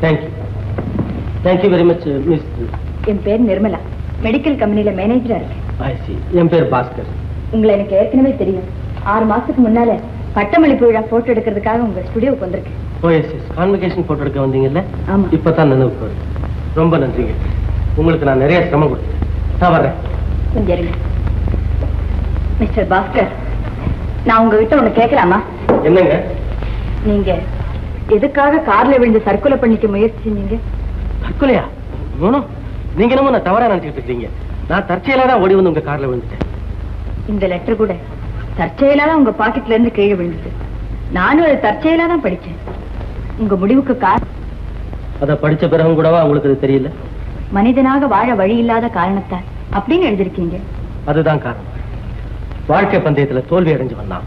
Thank you very much miss. என் பேர் Nirmala, medical கம்பெனில மேனேஜரா இருக்கேன். என் பேர் பாஸ்கர். உங்களை எனக்கு ஏற்கனவே தெரியும். 6 மாசத்துக்கு முன்னால பட்டமளிப்பு விழா போட்டோ எடுக்கிறதுக்காக உங்க ஸ்டுடியோவுக்கு வந்திருக்கேன். கான்வெகேஷன் போட்டோ எடுக்க வந்தீங்கல்ல? ஆமா. இப்பதான் நினைவுக்கு வருது. ரொம்ப நன்றிங்க. உங்களுக்கு நான் நிறைய சிரமம் கொடுத்தேன். நான் வர்றேன். கொஞ்சம் இருங்க. மிஸ்டர் பாஸ்கர், நான் உங்ககிட்ட ஒண்ணு கேட்கலாமா? என்னங்க? நீங்க எதுக்காக கார்ல விழுந்து தற்கொலை பண்ணிக்க முயற்சி செஞ்சீங்க? தற்கொலையா? நீங்க என்னமோ நான் தவறா நினைச்சிட்டு இருக்கீங்க. நான் தற்செயலா தான் ஓடி வந்து உங்க கார்ல விழுந்துட்டேன். இந்த லெட்டர் கூட தற்செயலா தான் உங்க பாக்கெட்ல இருந்து கீழே விழுந்தது. நானும் அதை தற்செயலா தான் படிச்சேன். உங்க முடிவுக்கு அத படிச்ச பிறகும் கூடவா உங்களுக்கு அது தெரியல? மனிதனாக வாழ வழி இல்லாத காரணத்தால் அப்படின்னு எழுதிருக்கீங்க. அதுதான் காரணம். வாழ்க்கை பந்தயத்துல தோல்வி அடைஞ்சு வந்தான்.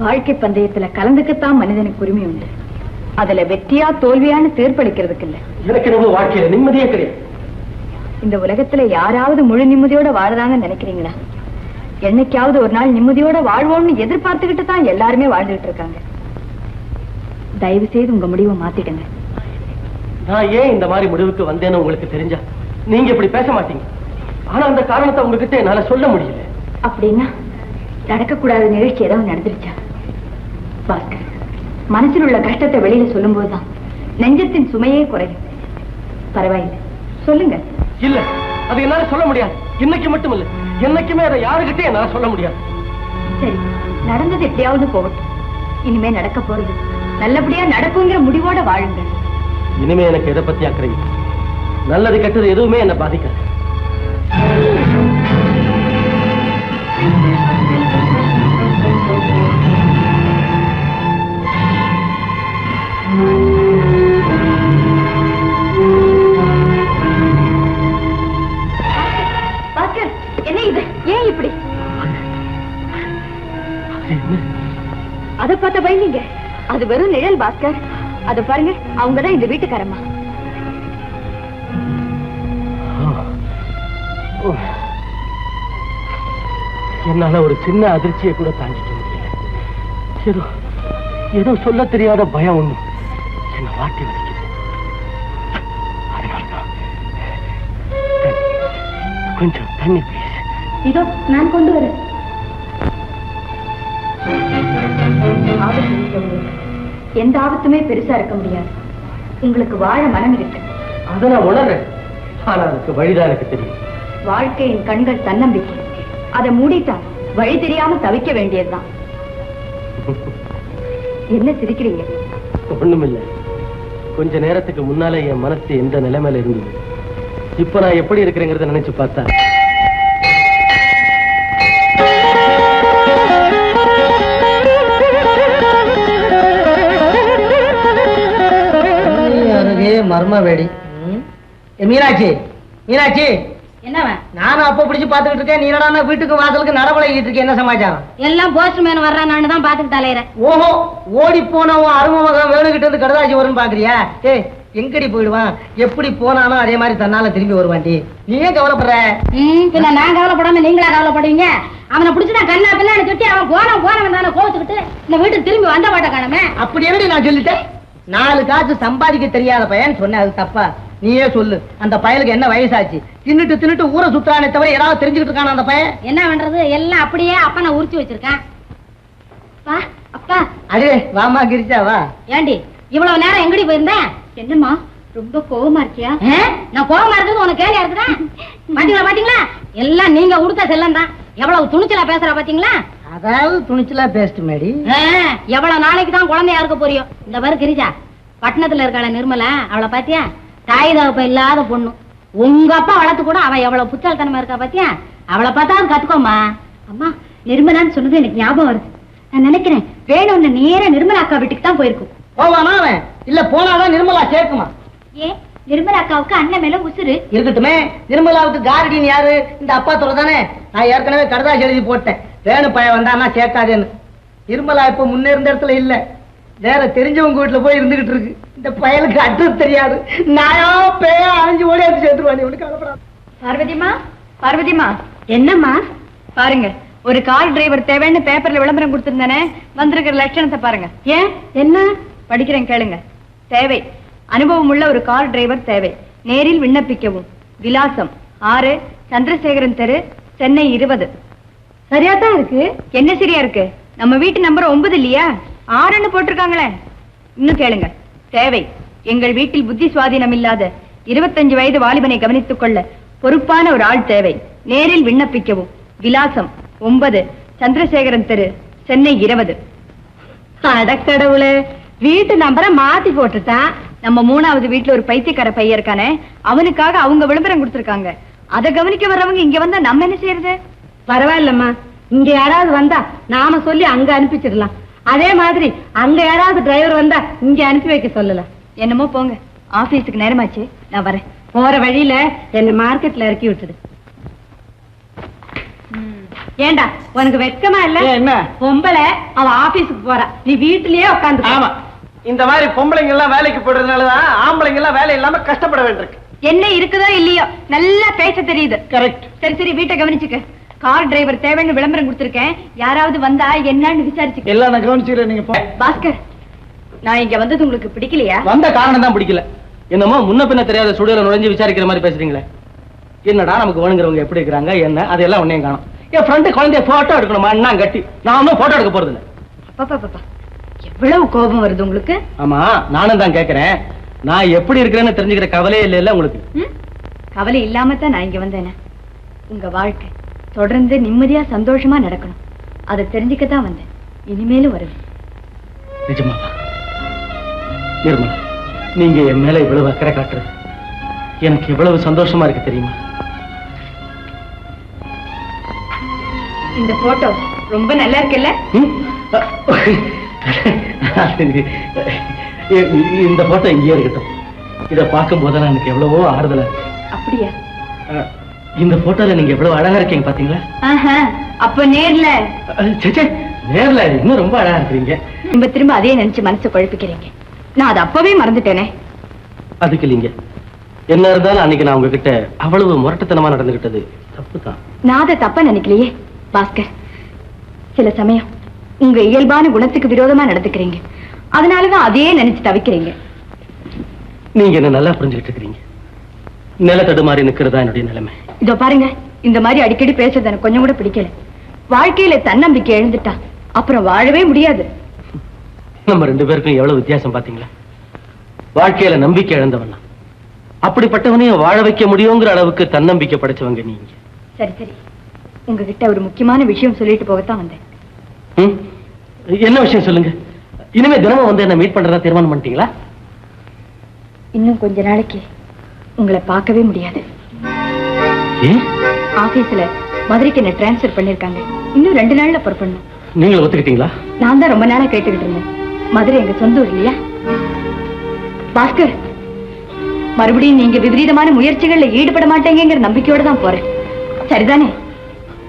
வாழ்க்கை பந்தயத்துல கலந்துக்கத்தான் மனிதனுக்கு உரிமை உண்டு. அதுல வெற்றியா தோல்வியான்னு தீர்ப்பளிக்கிறதுக்கு இல்ல. எனக்கு நம்ம வாழ்க்கையில நிம்மதியே கிடையாது. இந்த உலகத்துல யாராவது முழு நிம்மதியோட வாழறாங்கன்னு நினைக்கிறீங்களா? என்னைக்காவது ஒரு நாள் நிம்மதியோட வாழ்வோம்னு எதிர்பார்த்துக்கிட்டு தான் எல்லாருமே வாழ்ந்துட்டு இருக்காங்க. தயவு செய்து உங்க முடிவை மாத்திடுங்க. நான் ஏன் இந்த மாதிரி முடிவுக்கு வந்தேன்னு உங்களுக்கு தெரிஞ்சா நீங்க இப்படி பேச மாட்டீங்க. ஆனா அந்த காரணத்தை உங்ககிட்ட என்னால சொல்ல முடியல. அப்படின்னா நடக்கக்கூடாத நிகழ்ச்சி ஏதாவது நடந்துருச்சா? பாஸ்கர், மனசில் உள்ள கஷ்டத்தை வெளியில சொல்லும் போதுதான் நெஞ்சத்தின் சுமையே குறையும். பரவாயில்லை, சொல்லுங்க. இல்ல, அது என்னால சொல்ல முடியாது. இன்னைக்கு மட்டும் இல்ல, என்னைக்குமே அதை யாருகிட்டே என்னால சொல்ல முடியாது. சரி, நடந்தது எப்படியாவது போகட்டும். இனிமே நடக்க போறது நல்லபடியா நடக்குங்கிற முடிவோட வாழுங்க. இனிமே எனக்கு எதை பத்தி அக்கறை? நல்லது கெட்டது எதுவுமே என்ன பாதிக்காது. பாஸ்கர், என்ன இது? ஏன் இப்படி? அதை பார்த்த பயந்தீங்க? அது வெறும் நிழல் பாஸ்கர். அதை பாருங்க, அவங்கதான் இந்த வீட்டுக்காரம்மா. என்னால ஒரு சின்ன அதிர்ச்சியை கூட தாங்கிக்க முடியல. ஏதோ ஏதோ சொல்ல தெரியாத பயம் ஒண்ணு என்ன வாட்டி வலிக்குது. அதனால்தான் கொஞ்சம் தண்ணி ப்ளீஸ். இதோ நான் கொண்டு வரேன். எந்த ஆபத்துமே பெருசா இருக்க முடியாது. உங்களுக்கு வாழ மனம் இருக்கு. அதை நான் உணர்றேன். ஆனா அதுக்கு வழிதான் எனக்கு தெரியும். வாழ்க்கையின் கண்கள் தன்னம்பிக்கை. அதை மூடித்தான் வழி தெரியாம தவிக்க வேண்டியதுதான். என்ன சிரிக்கிறீங்க? ஒண்ணுமில்ல. கொஞ்ச நேரத்துக்கு முன்னாலே என் மனசு எந்த நிலைமையில இருந்தது, இப்ப நான் எப்படி இருக்கிறேங்கிறத நினைச்சு பார்த்தா மர்மவேடி. மீனாட்சி, மீனாட்சி, என்னவன்? நானும் அப்ப பிடிச்சு பாத்துக்கிட்டு இருக்கேன். நீ என்னடா வீட்டுக்கு வாசலுக்கு நடவடிக்கிட்டு இருக்கேன். என்ன சமாச்சாரம்? எல்லாம் போஸ்ட்மேன் வர்றான்னு தான் பாத்துக்கிட்டு அலையறேன். ஓஹோ, ஓடி போனவன் அருமமகன் வேணுகிட்டு இருந்து கடுதாச்சி வரும்னு பாக்குறியா? ஏய், எங்கடி போயிடுவான்? எப்படி போனானோ அதே மாதிரி தன்னால திரும்பி வருவாண்டி. நீ ஏன் கவலைப்படுற? பின்ன நான் கவலைப்படாம நீங்களா கவலைப்படுவீங்க? அவனை பிடிச்சு நான் கண்ணா பின்னாடி சுட்டி அவன் போனவன் தானே கோவிச்சுக்கிட்டு இந்த வீட்டுக்கு திரும்பி வந்த மாட்ட காணமே. அப்படி எப்படி நான் சொல்லிட்டேன்? 4 காசு சம்பாதிக்க தெரியாத பையன் சொன்ன, அது தப்பா? நீயே சொல்லு. அந்த பயலுக்கு என்ன வயசாச்சு? தின்னுட்டு ஊரை சுத்தானே தவிர ஏதாவது தெரிஞ்சுக்கிட்டு இருக்கான அந்த பையன்? என்ன பண்றது, எல்லாம் அப்படியே அப்பா நான் உரிச்சு வச்சிருக்கேன். அப்பா, அடே வாமா கிரிச்சா வா. ஏண்டி இவ்வளவு நேரம் எங்கடி போயிருந்தேன்? என்னம்மா ரொம்ப கோவமா இருக்கியா? நான் கோவமா இருக்கிறது உனக்கு கேள்வியா இருக்குதா? பாத்தீங்களா எல்லாம் நீங்க உடுத்த செல்லம் தான். எவ்வளவு துணிச்சலா பேசுறா பாத்தீங்களா? அதாவது துணிச்சலா பேசிட்டு மேடி. எவ்வளவு நாளைக்கு தான் குழந்தையா இருக்க போறியோ? இந்த பாரு கிரிஜா, பட்டணத்துல இருக்காள நிர்மலா, அவளை பாத்தியா? தாய் தகப்ப இல்லாத பொண்ணு. உங்க அப்பா வளர்த்து கூட அவ எவ்வளவு புத்தால்தனமா இருக்கா பாத்தியா? அவளை பார்த்தா கத்துக்கோமா. அம்மா, நிர்மலான்னு சொன்னது எனக்கு ஞாபகம் வருது. நான் நினைக்கிறேன் வேணும்னு நேர நிர்மலா அக்கா வீட்டுக்கு தான் போயிருக்கும். போவானா அவன்? இல்ல போனாதான் நிர்மலா சேர்க்குமா? ஏன், நிர்மலா அக்காவுக்கு அண்ணன் மேல உசுறு இருக்கட்டுமே. நிர்மலாவுக்கு கார்டியன் யாரு? இந்த அப்பா துறை தானே. நான் ஏற்கனவே கடுதாசி எழுதி போட்டேன், வேணு பையன் வந்தானா சேர்க்காதேன்னு. நிர்மலா இப்ப முன்னேறிந்த இடத்துல இல்ல, வேற தெரிஞ்சவங்க வீட்டுல போய் இருந்துகிட்டு இருக்கு. இந்த பயலுக்கு அட்ரஸ் தெரியாது. நாயா பேயா அழிஞ்சு ஓடியாந்து சேர்த்துருவானே. உனக்கு கவலைப்படாது. பார்வதிமா, பார்வதிமா. என்னம்மா? பாருங்க, ஒரு கார் டிரைவர் தேவைன்னு பேப்பர்ல விளம்பரம் கொடுத்திருந்தானே, வந்திருக்கிற லட்சணத்தை பாருங்க. ஏன் என்ன படிக்கிறேன் கேளுங்க. தேவை, அனுபவம் உள்ள ஒரு கார் டிரைவர் தேவை. நேரில் விண்ணப்பிக்கவும். விலாசம் 6 சந்திரசேகரன் தெரு, சென்னை 20. சரியா தான் இருக்கு. என்ன சரியா இருக்கு? நம்ம வீட்டு நம்பர் 9 இல்லையா? 6ன்னு போட்டிருக்காங்களே. இன்னும் கேளுங்க. தேவை, எங்கள் வீட்டில் புத்தி சுவாதீனம் இல்லாத 25 வயது வாலிபனை கவனித்துக் கொள்ள பொறுப்பான ஒரு ஆள் தேவை. நேரில் விண்ணப்பிக்கவும். விலாசம் 9 சந்திரசேகரன் தெரு, சென்னை 20. அடக்கடவுளே, வீட்டு நம்பரை மாத்தி போட்டுட்டான். நம்ம 3வது வீட்டுல ஒரு பைத்தியக்கார பையன் இருக்கானே, அவனுக்காக அவங்க விளம்பரம் கொடுத்திருக்காங்க. அதை கவனிக்க வர்றவங்க இங்க வந்தா நம்ம என்ன செய்யறது? பரவாயில்லம்மா, இங்க யாராவது வந்தா நாம சொல்லி அங்க அனுப்பிச்சிடலாம். அதே மாதிரி அங்க யாராவது டிரைவர் வந்தா இங்க அனுப்பி வைக்க சொல்லலாம். என்னமோ போங்க, ஆபீஸுக்கு நேரமாச்சு, நான் வரேன். போற வழியில என்ன மார்க்கெட்ல இறக்கி விட்டுடு. ஏண்டா உனக்கு வெட்கமா இல்ல? என்ன பொம்பளை அவ ஆபீஸுக்கு போறா, நீ வீட்டுலயே உட்காந்து. ஆமா, இந்த மாதிரி பொம்பளைங்க எல்லாம் வேலைக்கு போடுறதுனாலதான் ஆம்பளைங்க எல்லாம் வேலை இல்லாம கஷ்டப்பட வேண்டியிருக்கு. என்ன இருக்குதோ இல்லையோ, நல்லா பேச தெரியுது. கரெக்ட். சரி சரி, வீட்டை கவனிச்சுக்க. கார் டிரைவர் தேவைன்னு விளம்பரம் கொடுத்திருக்கேன். யாராவது வந்தா என்னன்னு விசாரிச்சுக்க. எல்லாம் நான் கவனிச்சுக்கிறேன். நீங்க பாஸ்கர், நான் இங்க வந்தது உங்களுக்கு பிடிக்கலையா? வந்த காரணம் தான் பிடிக்கல. என்னமோ முன்ன பின்ன தெரியாத ஸ்டுடியோல நுழைஞ்சு விசாரிக்கிற மாதிரி பேசுறீங்களே. என்னடா நமக்கு வேணுங்கிறவங்க எப்படி இருக்காங்க என்ன, அதெல்லாம் ஒன்னையும் காணும். என் ஃப்ரெண்டு குழந்தைய போட்டோ எடுக்கணுமா என்ன கட்டி, நான் ஒன்னும் போட்டோ எடுக்க போறது இல்லை. பாப்பா, எவ்வளவு கோபம் வருது உங்களுக்கு? ஆமா, நானும் தான் கேட்கிறேன். நான் எப்படி இருக்கிறேன்னு தெரிஞ்சுக்கிற கவலையே இல்ல உங்களுக்கு? கவலை இல்லாம தான் நான் இங்க வந்தேன். உங்க வாழ்க்கை தொடர்ந்து நிம்மதியா சந்தோஷமா நடக்கணும், அதை தெரிஞ்சுக்கத்தான் வந்தேன். இனிமேலும் வருவேன். நிஜமாவா? நிர்மலா, நீங்க என் மேல இவ்வளவு அக்கறை காட்டுறது எனக்கு எவ்வளவு சந்தோஷமா இருக்கு தெரியுமா? இந்த போட்டோ ரொம்ப நல்லா இருக்குல்ல? இந்த போட்டோ இங்கே இருக்கட்டும். இத பார்க்கும் போதெல்லாம் எனக்கு எவ்வளவோ ஆறுதலா இருக்கு. அப்படியா? இந்த போட்டோல நீங்க எவ்வளவு அழகா இருக்கீங்க பாத்தீங்களா? அப்ப நேர்ல நேர்ல இன்னும் ரொம்ப அழகா இருக்கீங்க. திரும்ப அதே நினைச்சு மனசு குழப்பிக்கிறீங்க. நான் அதை அப்பவே மறந்துட்டேனே. அதுக்கு இல்லைங்க, என்ன இருந்தாலும் அன்னைக்கு நான் உங்ககிட்ட அவ்வளவு முரட்டுத்தனமா நடந்துகிட்டது தப்புதான். நான் அதை தப்பா நினைக்கலையே பாஸ்கர். சில சமயம் உங்க இயல்பான குணத்துக்கு விரோதமா நடந்துக்கிறீங்க, அதனாலதான் அதே நினைச்சு தவிக்கிறீங்க. நீங்க என்ன நல்லா புரிஞ்சுக்கிட்டு இருக்கிறீங்க. நில தடுமாறி நிக்கிறதா என்னுடைய நிலைமை. இதோ பாருங்க, இந்த மாதிரி அடிக்கடி பேசுறது எனக்கு கொஞ்சம் கூட பிடிக்கல. வாழ்க்கையில தன்னம்பிக்கை எழுந்துட்டா அப்புறம் வாழவே முடியாது. நம்ம 2 பேருக்கும் எவ்வளவு வித்தியாசம் பாத்தீங்களா? வாழ்க்கையில நம்பிக்கை இழந்தவனா, அப்படிப்பட்டவனையும் வாழ வைக்க முடியுங்கிற அளவுக்கு தன்னம்பிக்கை படைச்சவங்க நீங்க. சரி சரி, உங்ககிட்ட ஒரு முக்கியமான விஷயம் சொல்லிட்டு போகத்தான் வந்தேன். என்ன விஷயம் சொல்லுங்க. இனிமே தினமும் வந்து என்ன மீட் பண்றதா தீர்மானம் பண்ணிட்டீங்களா? இன்னும் கொஞ்ச நாளைக்கு உங்களை பார்க்கவே முடியாது. ஆபீஸ்ல மதுரைக்கு என்ன டிரான்ஸ்பர் பண்ணிருக்காங்க. இன்னும் 2 நாள்ல புறப்படணும். நீங்களும் ஒத்துக்கிட்டீங்களா? நான் தான் ரொம்ப நாளா கேட்டுக்கிட்டு இருந்தேன். மதுரை எங்க சொந்த ஊர் இல்லையா? பாஸ்கர், மறுபடியும் நீங்க விபரீதமான முயற்சிகள்ல ஈடுபட மாட்டேங்கிற நம்பிக்கையோட தான் போறேன். சரிதானே?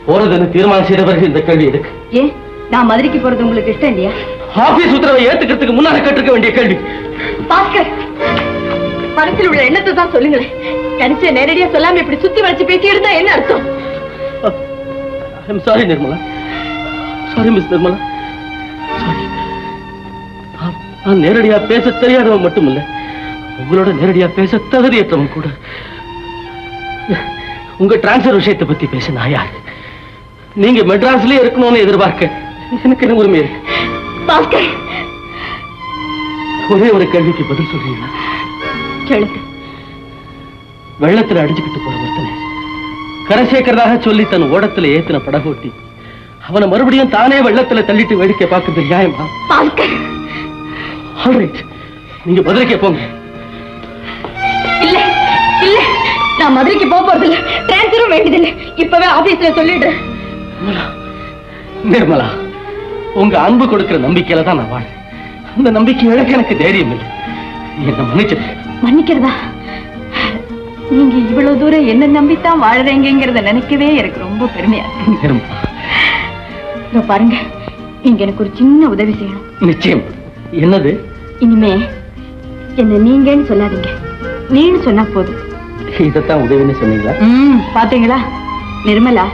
போறதுன்னு தீர்மானம் செய்த பிறகு இந்த கேள்வி எதுக்கு? ஏன் நான் மதுரைக்கு போறது உங்களுக்கு இஷ்டம் இல்லையா? ஆபீஸ் உத்தரவை ஏத்துக்கிறதுக்கு முன்னால கேட்டிருக்க வேண்டிய கேள்வி. பாஸ்கர், மனசில் உள்ள எண்ணத்தை தான் சொல்லுங்களேன். கணிச்ச நேரடியா சொல்லாம இப்படி சுத்தி வளைச்சு பேசிட்டு இருந்தா என்ன அர்த்தம்? I'm sorry Nirmala. Sorry miss Nirmala. Sorry. நான் நேரடியா பேச தெரியாதவன் மட்டும் இல்ல, உங்களோட நேரடியா பேச தகுதியற்றவன் கூட. உங்க டிரான்ஸ்பர் விஷயத்தை பத்தி பேச நான் யாரு? நீங்க மெட்ராஸ்லயே இருக்கணும்னு எதிர்பார்க்க எனக்கு என்ன உரிமை இருக்கு? பாஸ்கர், ஒரே ஒரு கேள்விக்கு பதில் சொல்றீங்களா? கேளுங்க. வெள்ளத்துல அடிச்சுக்கிட்டு போற ஒருத்தனை கரை சேர்க்கிறதாக சொல்லி தன் ஓடத்துல ஏத்தின படகோட்டி அவனை மறுபடியும் தானே வெள்ளத்துல தள்ளிட்டு வேடிக்கை பார்க்கறது நியாயமா? பாஸ்கர், ஆல்ரைட், நீங்க மதுரைக்கே போங்க. இல்ல இல்ல, நான் மதுரைக்கு போறது இல்ல. டிரான்ஸ்பரும் வேண்டியதில்லை. இப்பவே ஆபீஸ்ல சொல்லிடுறேன். நிர்மலா, உங்க அன்பு கொடுக்கிற நம்பிக்கையில தான் நான் வாழ்றேன். அந்த நம்பிக்கை இழக்க எனக்கு தைரியம் இல்லை. என்ன மன்னிச்சிரு. மன்னிக்கிறதா? நீங்க இவ்வளவு தூரம் என்ன நம்பித்தான் வாழறீங்கிறத நினைக்கவே எனக்கு ரொம்ப பெருமையா இருக்கு. பாருங்க, நீங்க எனக்கு ஒரு சின்ன உதவி செய்யணும். நிச்சயம். என்னது? இனிமே என்ன நீங்கன்னு சொல்லாதீங்க, நீன்னு சொன்னா போதும். இதத்தான் உதவின்னு சொன்னீங்களா? பாத்தீங்களா நிர்மலா,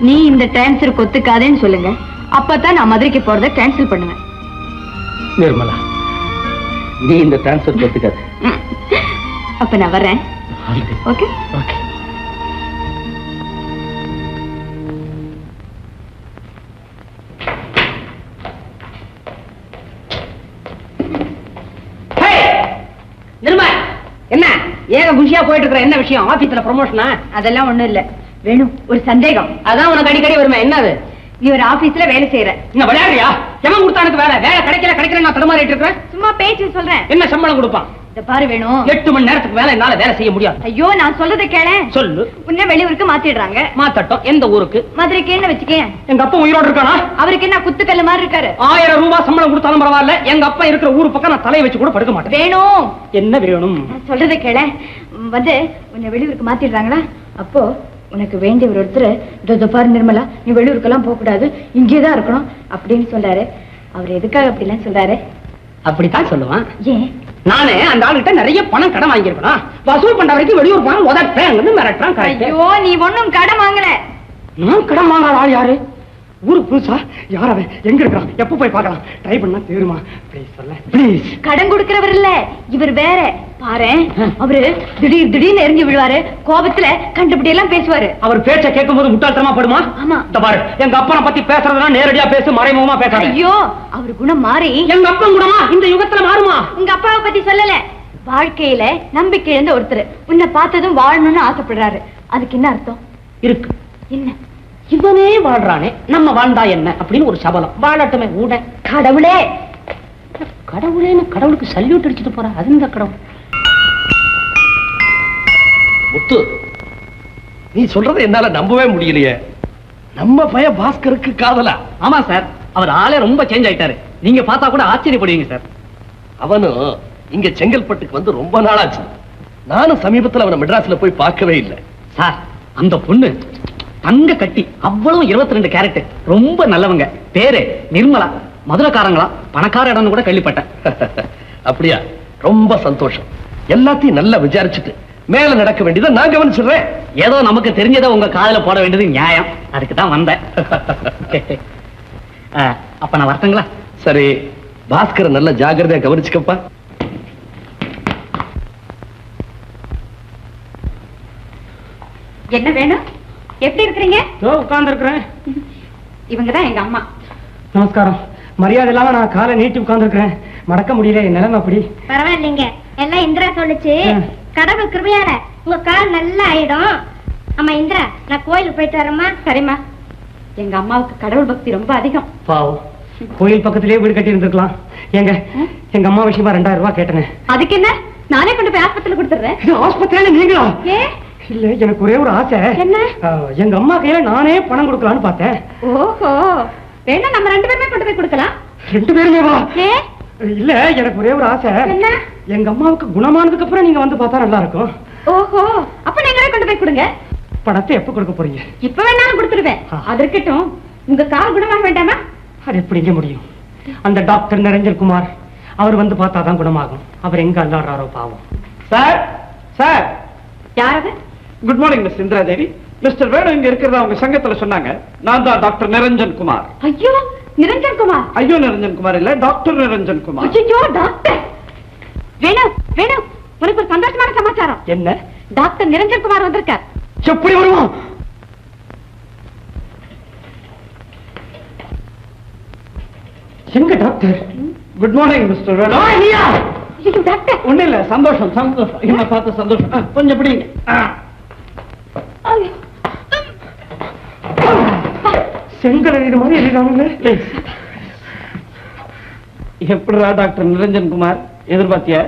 நீ இந்த டிரான்ஸ்ஃபர் ஒத்துக்காதேன்னு சொல்லுங்க, அப்பதான் நான் மதுரைக்கு போறதை கேன்சல் பண்ணுவேன். நிர்மலா, நீ இந்த டிரான்ஸ்ஃபர் ஒத்துக்காது. அப்ப நான் வர்றேன். Okay okay. நிர்மா, என்ன ஏக குஷியா போயிட்டு இருக்கிற? என்ன விஷயம்? ஆபீஸ்ல ப்ரமோஷனா? அதெல்லாம் ஒண்ணும் இல்ல. வேணும், ஒரு சந்தேகம். அதான் உனக்கு அடிக்கடி வருமே. என்னது? நீ ஒரு ஆபீஸ்ல வேலை செய்யற. என்ன விளையாடுறியா? எவன் கொடுத்தா எனக்கு வேலை? வேலை கிடைக்கல நான் தடுமாறிட்டு இருக்கிறேன். சும்மா பேச்சு சொல்றேன். என்ன சம்பளம் கொடுப்பான்? இந்த பாரு வேணும், 8 மணி நேரத்துக்கு வேலை என்னால வேலை செய்ய முடியாது. ஐயோ நான் சொல்றதை கேள. சொல்லு. உன்னை வெளியூருக்கு மாத்திடுறாங்க. மாத்தட்டும். எந்த ஊருக்கு? மதுரைக்கு. என்ன வச்சுக்கேன், எங்க அப்பா உயிரோடு இருக்கானா? அவருக்கு என்ன குத்துக்கல்ல மாதிரி இருக்காரு. 1000 ரூபாய் சம்பளம் கொடுத்தாலும் பரவாயில்ல, எங்க அப்பா இருக்கிற ஊரு பக்கம் நான் தலையை வச்சு கூட படுக்க மாட்டேன். வேணும், என்ன வேணும்? நான் சொல்றதை கேள. உன்னை வெளியூருக்கு மாத்திடுறாங்களா, அப்போ உனக்கு வேண்டியவர் ஒருத்தர் பாரு நிர்மலா, நீ வெளியூருக்கெல்லாம் போக கூடாது, இங்கேதான் இருக்கணும் அப்படின்னு சொல்றாரு. அவர் எதுக்காக அப்படிலாம் சொல்றாரு? அப்படித்தான் சொல்லுவான். ஏன்? நானே அந்த ஆளுகிட்ட நிறைய பணம் கடன் வாங்கியிருக்கணும். வசூல் பண்ற வரைக்கும் வெளியூர் போன உதட்டேன் மிரட்டுறான். ஐயோ நீ ஒண்ணும் கடன் வாங்கல. நான் கடன் வாங்காத ஆள் யாரு? ஊரு புதுசா? யார் அவன்? எங்க இருக்கான்? எப்ப போய் பார்க்கலாம்? ட்ரை பண்ணா தேருமா? ப்ளீஸ் சொல்ல ப்ளீஸ். கடன் கொடுக்கிறவர் இல்ல, இவர் வேற. பாரு, அவரு திடீர்னு எரிஞ்சு விழுவாரு, கோபத்துல கண்டுபிடி எல்லாம் பேசுவாரு. அவர் பேச்ச கேட்கும் போது முட்டாள்தனமா படுமா? ஆமா. பாரு, எங்க அப்பா பத்தி பேசுறதுனா நேரடியா பேசு, மறைமுகமா பேசாத. ஐயோ அவர் குணம் மாறி எங்க அப்பா குணமா இந்த யுகத்துல மாறுமா? உங்க அப்பாவை பத்தி சொல்லல. வாழ்க்கையில நம்பிக்கை இழந்த ஒருத்தர் உன்னை பார்த்ததும் வாழணும்னு ஆசைப்படுறாரு. அதுக்கு என்ன அர்த்தம் இருக்கு? என்ன? இவனே வாழ்றானே, நம்ம வாழ்ந்தா என்ன அப்படின்னு ஒரு சபலம். வாழட்டுமே ஊட. கடவுளே கடவுளேன்னு கடவுளுக்கு சல்யூட் அடிச்சுட்டு போற. அது இந்த கடவுள். முத்து, நீ சொல்றதை என்னால நம்பவே முடியலையே. நம்ம பையன் பாஸ்கருக்கு காதலா? ஆமா சார், அவர் ஆளே ரொம்ப சேஞ்ச் ஆயிட்டாரு. நீங்க பார்த்தா கூட ஆச்சரியப்படுவீங்க சார். அவனும் இங்க செங்கல்பட்டுக்கு வந்து ரொம்ப நாளாச்சு. நானும் சமீபத்தில் அவனை மெட்ராஸ்ல போய் பார்க்கவே இல்லை. சார், அந்த பொண்ணு தங்க கட்டி, அவ்வளவு 22 கேரக்டர், ரொம்ப நல்லவங்க. பேரு நிர்மலா, மதுரைக்காரங்களா, பணக்கார இடம் கூட கேள்விப்பட்டேன். அப்படியா? ரொம்ப சந்தோஷம். எல்லாத்தையும் நல்லா விசாரிச்சுட்டு மேல நடக்க வேண்டியதை நான் கவனிச்சிடுறேன். ஏதோ நமக்கு தெரிஞ்சதை உங்க காதுல போட வேண்டியது நியாயம். அதுக்கு தான் வந்தேன். அப்ப நான் வரட்டுங்களா? சரி, பாஸ்கரை நல்ல ஜாக்கிரதையா கவனிச்சுக்கப்பா. என்ன வேணும்? எப்படி இருக்கிறீங்க? உட்கார்ந்து இருக்கிறேன். இவங்கதான் எங்க அம்மா. நமஸ்காரம். மரியாதை இல்லாம நான் காலை நீட்டி உட்கார்ந்து இருக்கிறேன். மடக்க முடியல, என் நிலைமை அப்படி. பரவாயில்லைங்க, எல்லாம் இந்திரா சொல்லுச்சு. கடவுள் கிருபையால உங்க கால் நல்லா ஆயிடும். அம்மா இந்திரா, நான் கோயிலுக்கு போயிட்டு வரேம்மா. சரிம்மா. எங்க அம்மாவுக்கு கடவுள் பக்தி ரொம்ப அதிகம். பாவம், கோயில் பக்கத்திலேயே வீடு கட்டி இருந்திருக்கலாம். எங்க அம்மா விஷயமா 2000 ரூபாய் கேட்டேன். அதுக்கு என்ன, நானே கொண்டு போய் ஆஸ்பத்திரியில கொடுத்துறேன். இது ஆஸ்பத்திரியில நீங்களா? ஏ இல்ல, எனக்கு ஒரே ஒரு ஆசை. என்ன? எங்க அம்மா கையில நானே பணம் கொடுக்கலான்னு பார்த்தேன். ஓஹோ, வேணா நம்ம 2 பேருமே கொண்டு போய் கொடுக்கலாம். 2 பேருமே வா? ஏ இல்ல, எனக்கு ஒரே ஒரு ஆசை. என்ன? எங்க அம்மாவுக்கு குணமானதுக்கு அப்புறம் நீங்க வந்து பார்த்தா நல்லா இருக்கும். ஓஹோ, அப்ப நீங்களே கொண்டு போய் கொடுங்க. பணத்தை எப்ப கொடுக்க போறீங்க? இப்ப வேணாலும் கொடுத்துருவேன். அது இருக்கட்டும், உங்க கால் குணமாக வேண்டாமா? அது எப்படிங்க முடியும்? அந்த டாக்டர் நிரஞ்சன் குமார், அவர் வந்து பார்த்தாதான் குணமாகும். அவர் எங்க அல்லாடுறாரோ பாவம். சார், சார், யாரது? குட் மார்னிங் மிஸ் இந்திரா தேவி. மிஸ்டர் வேணு இங்க இருக்கிறதா உங்க சங்கத்துல சொன்னாங்க. நான் தான் டாக்டர் நிரஞ்சன் குமார். ஐயோ, நிரஞ்சன் குமார். ஐயோ, நிரஞ்சன் குமார் இல்ல, டாக்டர் நிரஞ்சன் குமார். ஐயோ, டாக்டர் வேணும். உனக்கு ஒரு சந்தோஷமான சமாச்சாரம். என்ன? டாக்டர் நிரஞ்சன் குமார் வந்திருக்கார். எப்படி வருவோம்? எங்க டாக்டர்? குட் மார்னிங் மிஸ்டர் வேணு. ஐயா, ஐயோ, டாக்டர். ஒண்ணு இல்ல, சந்தோஷம் சந்தோஷம், என்ன பார்த்து சந்தோஷம். கொஞ்சம் பிடிங்க. ஐயோ. செங்கல் இது மாதிரி எழுதாங்களே. எப்படிடா டாக்டர் நிரஞ்சன் குமார், எதிர்பார்த்தியா?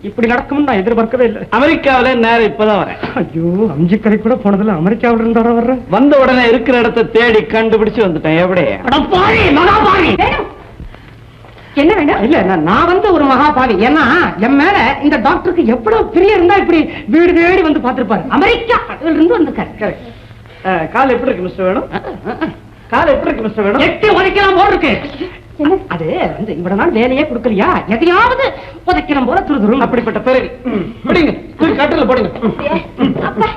இப்படி நடக்கும்னு நான் எதிர்பார்க்கவே இல்லை. அமெரிக்காவில நேரம் இப்பதான் வரேன். ஐயோ, அம்ஜிக்கரை கூட போனதுல அமெரிக்காவில இருந்தாரா வர்ற? வந்த உடனே இருக்கிற இடத்தை தேடி கண்டுபிடிச்சு வந்துட்டேன். எப்படி? வேணும். என்ன வேணும்? இல்ல, நான் வந்து ஒரு மகாபாவி. ஏன்னா என் மேல இந்த டாக்டருக்கு எவ்வளவு பிரிய இருந்தா இப்படி வீடு தேடி வந்து பார்த்திருப்பாரு. அமெரிக்கா இருந்து வந்திருக்காரு. கால் எப்படி இருக்கு மிஸ்டர் வேணும்? கால் எப்படி இருக்கு மிஸ்டர் வேணும்? எட்டி உதைக்கலாம் போல இருக்கு. அது வந்து இவ்வளவு நாள் வேலையே கொடுக்கலையா, எதையாவது உதைக்கலாம் போல துருதுரும். அப்படிப்பட்ட பிறகு பிடிங்க, கட்டில போடுங்க. அப்பா